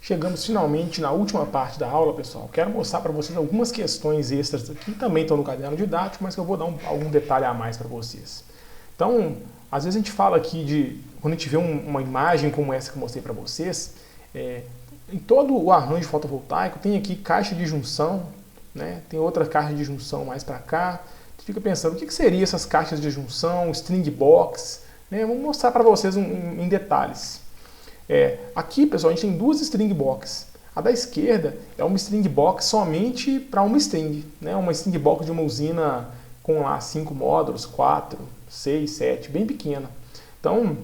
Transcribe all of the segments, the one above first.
Chegamos finalmente na última parte da aula, pessoal. Quero mostrar para vocês algumas questões extras aqui, também estão no caderno didático, mas que eu vou dar algum detalhe a mais para vocês. Então, às vezes a gente fala aqui de, quando a gente vê uma imagem como essa que eu mostrei para vocês, em todo o arranjo fotovoltaico tem aqui caixa de junção, né? Tem outra caixa de junção mais para cá. Você fica pensando, o que seriam essas caixas de junção, string box, né? Vou mostrar para vocês em detalhes. Aqui, pessoal, a gente tem duas string box. A da esquerda é uma string box somente para uma string, né? Uma string box de uma usina com lá 5 módulos, 4, 6, 7, bem pequena. Então,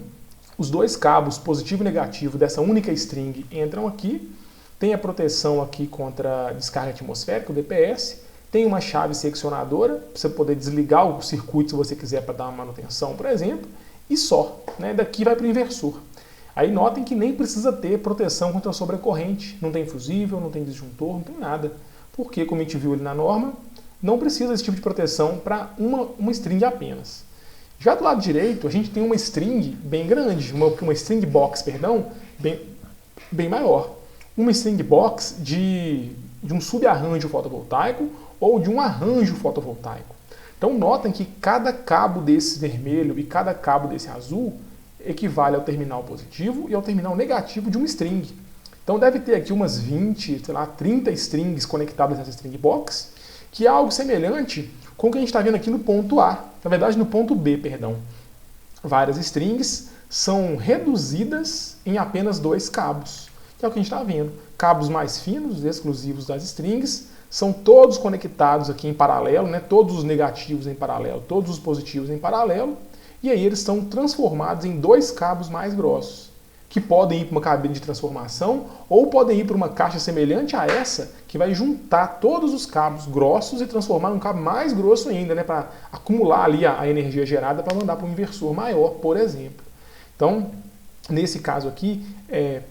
os dois cabos positivo e negativo dessa única string entram aqui. Tem a proteção aqui contra descarga atmosférica, o DPS. Tem uma chave seccionadora, para você poder desligar o circuito se você quiser para dar uma manutenção, por exemplo. E só, né? Daqui vai para o inversor. Aí notem que nem precisa ter proteção contra sobrecorrente. Não tem fusível, não tem disjuntor, não tem nada. Porque, como a gente viu ali na norma, não precisa desse tipo de proteção para uma string apenas. Já do lado direito, a gente tem uma string bem grande, uma string box, perdão, bem maior. Uma string box de um subarranjo fotovoltaico ou de um arranjo fotovoltaico. Então notem que cada cabo desse vermelho e cada cabo desse azul equivale ao terminal positivo e ao terminal negativo de uma string. Então deve ter aqui umas 20, sei lá, 30 strings conectadas nessa string box, que é algo semelhante com o que a gente está vendo aqui no ponto A. Na verdade, no ponto B, perdão. Várias strings são reduzidas em apenas 2 cabos, que é o que a gente está vendo. Cabos mais finos, exclusivos das strings, são todos conectados aqui em paralelo, né? Todos os negativos em paralelo, todos os positivos em paralelo, e aí eles são transformados em 2 cabos mais grossos, que podem ir para uma cabine de transformação ou podem ir para uma caixa semelhante a essa, que vai juntar todos os cabos grossos e transformar num cabo mais grosso ainda, né, para acumular ali a energia gerada para mandar para um inversor maior, por exemplo. Então, nesse caso aqui,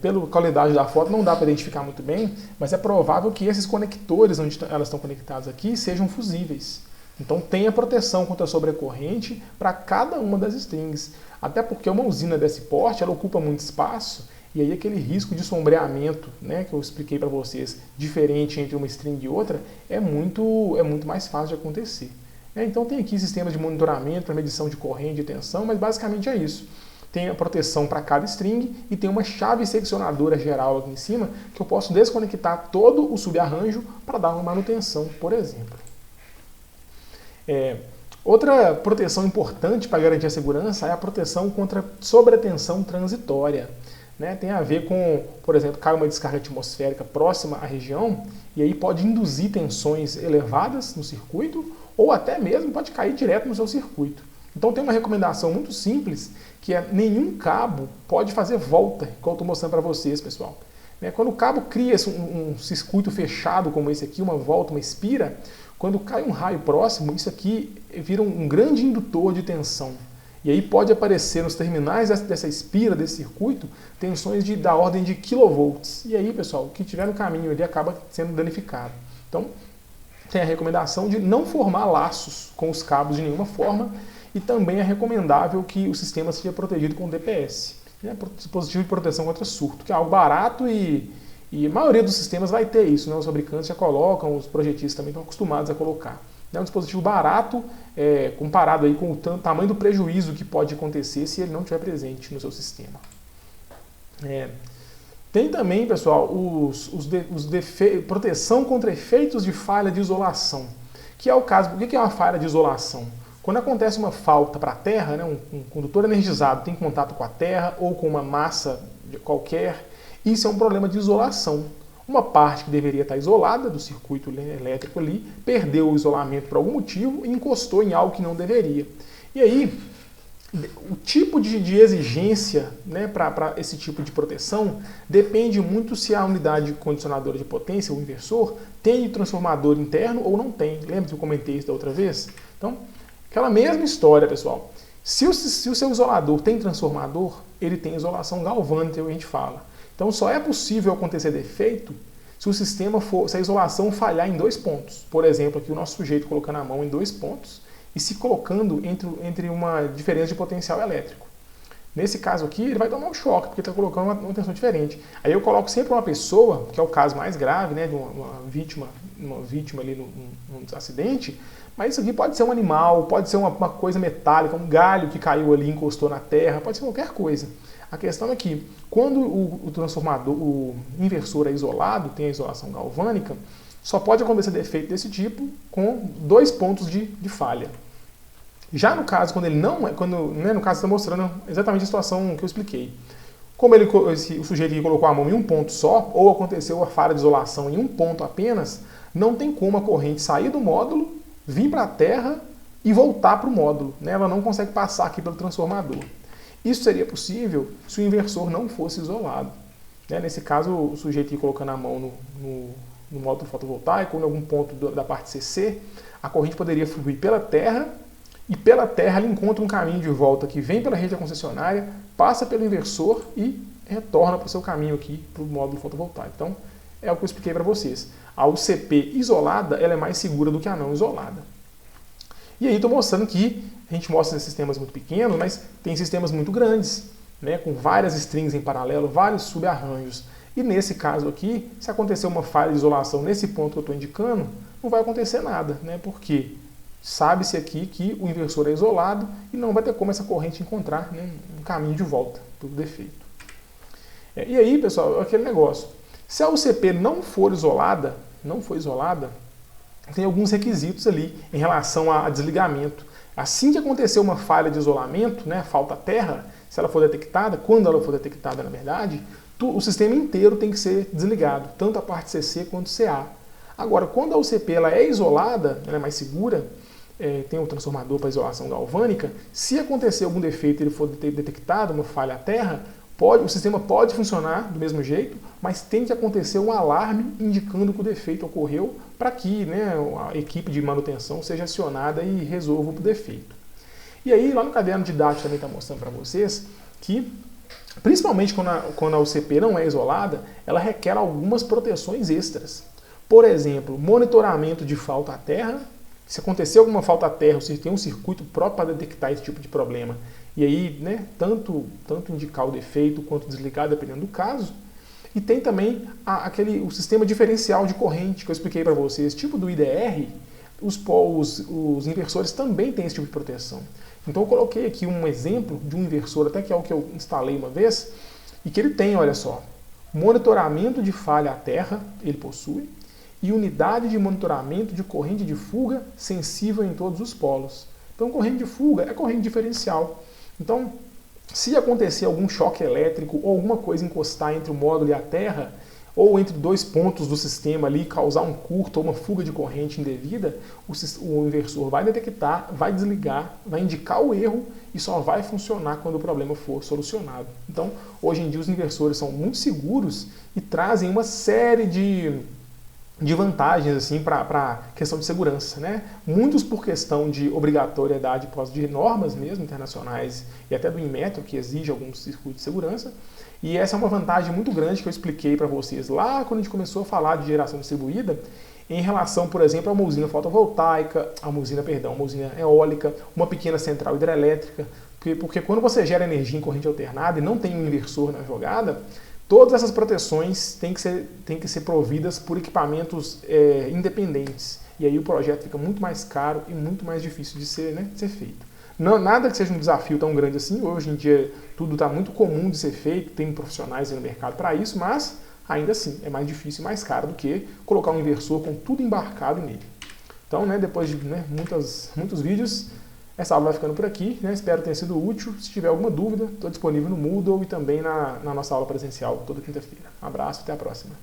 pela qualidade da foto não dá para identificar muito bem, mas é provável que esses conectores onde elas estão conectadas aqui sejam fusíveis. Então tenha proteção contra sobrecorrente para cada uma das strings. Até porque uma usina desse porte, ela ocupa muito espaço, e aí aquele risco de sombreamento, né, que eu expliquei para vocês, diferente entre uma string e outra, é muito mais fácil de acontecer. Então tem aqui sistemas de monitoramento para medição de corrente e tensão, mas basicamente é isso. Tem a proteção para cada string e tem uma chave seccionadora geral aqui em cima que eu posso desconectar todo o subarranjo para dar uma manutenção, por exemplo. Outra proteção importante para garantir a segurança é a proteção contra sobretensão transitória. Né? Tem a ver com, por exemplo, cai uma descarga atmosférica próxima à região e aí pode induzir tensões elevadas no circuito ou até mesmo pode cair direto no seu circuito. Então tem uma recomendação muito simples que é nenhum cabo pode fazer volta, como eu estou mostrando para vocês, pessoal. Quando o cabo cria um circuito fechado como esse aqui, uma volta, uma espira, quando cai um raio próximo, isso aqui vira um grande indutor de tensão. E aí pode aparecer nos terminais dessa espira, desse circuito, tensões da ordem de kilovolts. E aí, pessoal, o que tiver no caminho ali acaba sendo danificado. Então, tem a recomendação de não formar laços com os cabos de nenhuma forma e também é recomendável que o sistema seja protegido com DPS, né? Dispositivo de proteção contra surto, que é algo barato e a maioria dos sistemas vai ter isso, né? Os fabricantes já colocam, os projetistas também estão acostumados a colocar. É um dispositivo barato, comparado aí com o tamanho do prejuízo que pode acontecer se ele não estiver presente no seu sistema. Tem também, pessoal, proteção contra efeitos de falha de isolação, que é o caso. O que é uma falha de isolação? Quando acontece uma falta para a Terra, né, um condutor energizado tem contato com a Terra ou com uma massa qualquer, isso é um problema de isolação. Uma parte que deveria estar isolada do circuito elétrico ali, perdeu o isolamento por algum motivo e encostou em algo que não deveria. E aí, o tipo de exigência, né, para esse tipo de proteção depende muito se a unidade condicionadora de potência, o inversor, tem transformador interno ou não tem. Lembra que eu comentei isso da outra vez? Então, aquela mesma história, pessoal. Se o seu isolador tem transformador, ele tem isolação galvânica, que a gente fala. Então só é possível acontecer defeito se a isolação falhar em 2 pontos. Por exemplo, aqui o nosso sujeito colocando a mão em 2 pontos e se colocando entre uma diferença de potencial elétrico. Nesse caso aqui, ele vai tomar um choque, porque está colocando uma tensão diferente. Aí eu coloco sempre uma pessoa, que é o caso mais grave, né, de uma vítima ali num acidente, mas isso aqui pode ser um animal, pode ser uma coisa metálica, um galho que caiu ali, encostou na terra, pode ser qualquer coisa. A questão é que, quando o transformador, o inversor é isolado, tem a isolação galvânica, só pode acontecer defeito desse tipo com 2 pontos de falha. Já no caso, quando ele não é, no caso está mostrando exatamente a situação que eu expliquei. Como o sujeito aqui colocou a mão em um ponto só, ou aconteceu a falha de isolação em um ponto apenas, não tem como a corrente sair do módulo, vir para a terra e voltar para o módulo. Né? Ela não consegue passar aqui pelo transformador. Isso seria possível se o inversor não fosse isolado. Né? Nesse caso, o sujeito aqui colocando a mão no módulo fotovoltaico, ou em algum ponto da parte CC, a corrente poderia fluir pela terra, e pela terra ele encontra um caminho de volta que vem pela rede da concessionária, passa pelo inversor e retorna para o seu caminho aqui para o módulo fotovoltaico. Então, é o que eu expliquei para vocês. A UCP isolada ela é mais segura do que a não isolada. E aí estou mostrando que a gente mostra sistemas muito pequenos, mas tem sistemas muito grandes, né, com várias strings em paralelo, vários subarranjos. E nesse caso aqui, se acontecer uma falha de isolação nesse ponto que eu estou indicando, não vai acontecer nada, né, porque sabe-se aqui que o inversor é isolado e não vai ter como essa corrente encontrar, né, um caminho de volta do defeito. E aí, pessoal, aquele negócio. Se a UCP não for isolada, tem alguns requisitos ali em relação a desligamento. Assim que acontecer uma falha de isolamento, né, falta terra, se ela for detectada, quando ela for detectada, na verdade, o sistema inteiro tem que ser desligado, tanto a parte CC quanto CA. Agora, quando a UCP ela é isolada, ela é mais segura, tem um transformador para isolação galvânica, se acontecer algum defeito e ele for detectado, uma falha à terra, o sistema pode funcionar do mesmo jeito, mas tem que acontecer um alarme indicando que o defeito ocorreu para que, né, a equipe de manutenção seja acionada e resolva o defeito. E aí, lá no caderno didático também está mostrando para vocês que, principalmente quando a UCP não é isolada, ela requer algumas proteções extras. Por exemplo, monitoramento de falta à terra. Se acontecer alguma falta à terra, você tem um circuito próprio para detectar esse tipo de problema. E aí, né, tanto indicar o defeito quanto desligar, dependendo do caso. E tem também o sistema diferencial de corrente que eu expliquei para vocês, tipo do IDR, os inversores também têm esse tipo de proteção. Então eu coloquei aqui um exemplo de um inversor, até que é o que eu instalei uma vez, e que ele tem, olha só, monitoramento de falha à terra, ele possui, e unidade de monitoramento de corrente de fuga sensível em todos os polos. Então corrente de fuga é corrente diferencial. Então, se acontecer algum choque elétrico ou alguma coisa encostar entre o módulo e a terra, ou entre 2 pontos do sistema ali, causar um curto ou uma fuga de corrente indevida, o inversor vai detectar, vai desligar, vai indicar o erro e só vai funcionar quando o problema for solucionado. Então, hoje em dia os inversores são muito seguros e trazem uma série de vantagens assim, para a questão de segurança. Né? Muitos por questão de obrigatoriedade de normas mesmo, internacionais e até do Inmetro, que exige algum circuito de segurança. E essa é uma vantagem muito grande que eu expliquei para vocês lá quando a gente começou a falar de geração distribuída, em relação, por exemplo, a uma usina fotovoltaica, uma usina eólica, uma pequena central hidrelétrica, porque quando você gera energia em corrente alternada e não tem um inversor na jogada, todas essas proteções têm que ser providas por equipamentos independentes. E aí o projeto fica muito mais caro e muito mais difícil de ser feito. Nada que seja um desafio tão grande assim. Hoje em dia tudo está muito comum de ser feito, tem profissionais no mercado para isso, mas ainda assim é mais difícil e mais caro do que colocar um inversor com tudo embarcado nele. Então, né, depois de muitos vídeos, essa aula vai ficando por aqui, né? Espero que tenha sido útil. Se tiver alguma dúvida, estou disponível no Moodle e também na nossa aula presencial toda quinta-feira. Um abraço, até a próxima.